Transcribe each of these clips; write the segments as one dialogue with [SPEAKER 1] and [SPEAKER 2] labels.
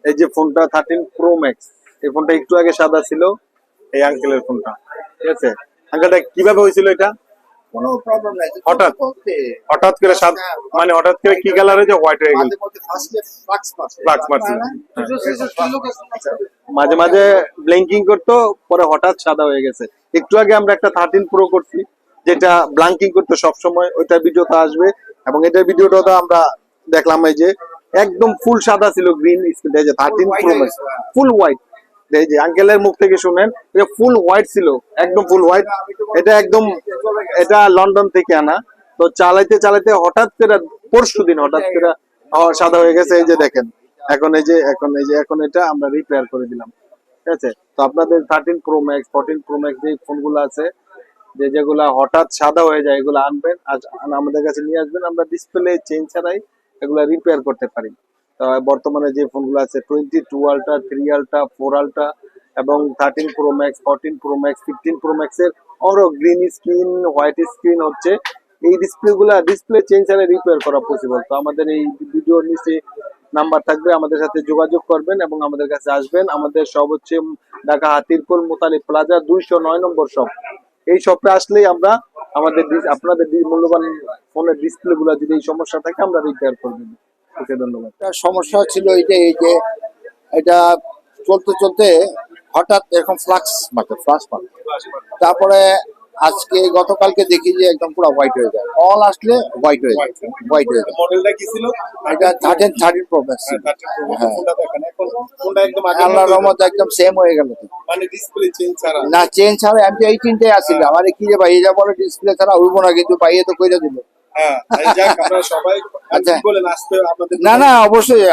[SPEAKER 1] এই যে ফোনটা 13 Pro Max, এই ফোনটা একটু আগে সাদা ছিল, এই আঙ্কেলের ফোনটা। ঠিক আছে আঙ্কেলটা কিভাবে হয়েছিল এটা?
[SPEAKER 2] কোনো প্রবলেম নাই
[SPEAKER 1] হঠাৎ হঠাৎ করে মানে হঠাৎ করে কি কালার হয়েছে, হোয়াইট হয়ে গেল, ফ্লাক্স মারছিল। মাঝে মাঝে ব্লিঙ্কিং করতো, পরে হঠাৎ সাদা হয়ে গেছে। একটু আগে আমরা একটা 13 Pro করছি যেটা ব্লাঙ্কিং করতো সবসময়, ওইটা ভিডিওটা আসবে। এবং এটার ভিডিওটা তো আমরা দেখলাম, এই যে একদম ফুল সাদা ছিল, গ্রিন স্ক্রিন। এই যে 13 Pro Max ফুল হোয়াইট, এই যে আঙ্কেলের মুখ থেকে শুনেন, এটা ফুল হোয়াইট ছিল, একদম ফুল হোয়াইট। এটা একদম, এটা লন্ডন থেকে আনা। তো চালাইতে চালাইতে হঠাৎ করে পরশুদিন হঠাৎ করে সাদা হয়ে গেছে। এই যে দেখেন, এখন এটা আমরা রিপেয়ার করে দিলাম। ঠিক আছে, তো আপনাদের 13 Pro Max 14 Pro Max যে ফোনগুলো আছে, যেগুলা হঠাৎ সাদা হয়ে যায়, এগুলো আনবেন, আমাদের কাছে নিয়ে আসবেন। আমরা ডিসপ্লে চেঞ্জ ছাড়াই এগুলা রিপেয়ার করতে পারি। তো বর্তমানে যে ফোনগুলো আছে 22 Ultra, 3 Ultra, 4 Ultra এবং 13 Pro Max, 14 Pro Max, 15 Pro Max এর আরো গ্রিন স্ক্রিন, হোয়াইট স্ক্রিন হচ্ছে। এই ডিসপ্লে চেঞ্জ ছাড়া রিপেয়ার করা পসিবল। তো আমাদের এই ভিডিওর নিচে নাম্বার থাকবে, আমাদের সাথে যোগাযোগ করবেন এবং আমাদের কাছে আসবেন। আমাদের সব হচ্ছে ঢাকা হাতিরপুল মোতালিব প্লাজা 209 নম্বর শপ। এই শপে আসলেই আমরা আপনাদের মূল্যবান ফোনের ডিসপ্লে গুলা যদি এই সমস্যা থাকে আমরা রিপেয়ার করে দেবো। ওকে, ধন্যবাদ।
[SPEAKER 2] সমস্যা ছিল এই যে এটা চলতে চলতে হঠাৎ এরকম ফ্লাক্স মারতো। তারপরে আজকে গতকালকে দেখি যে একদম পুরো হোয়াইট হয়ে যায়, অল আসলে হোয়াইট হয়ে যায়।
[SPEAKER 1] মডেলটা কি ছিল?
[SPEAKER 2] এটা 13 Pro Max ছিল। হ্যাঁ,
[SPEAKER 1] ফোনটা দেখেন, এখন ফোনটা একদম আগের
[SPEAKER 2] আল্লাহর
[SPEAKER 1] মতোই,
[SPEAKER 2] রহমতে একদম সেম হয়ে গেল।
[SPEAKER 1] মানে ডিসপ্লে চেঞ্জ ছাড়া।
[SPEAKER 2] না চেঞ্জ ছাড়া, আমি তো 18টাই আসিল। আমারে কি যে ভাই এটা বলে ডিসপ্লে ছাড়া হইব না, কিন্তু ভাই তো কইরা দিল।
[SPEAKER 1] হ্যাঁ, যাক আপনারা সবাই
[SPEAKER 2] আচ্ছা।
[SPEAKER 1] বলেন আসতে আপনাদের।
[SPEAKER 2] না অবশ্যই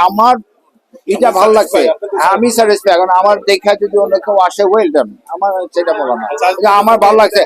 [SPEAKER 2] আমার এটা ভালো লাগছে, আমি স্যাটিসফাই। এখন আমার দেখা যদি অন্য কেউ আসে ওয়েলকাম, আমার সেটা বলা না, আমার ভালো লাগছে।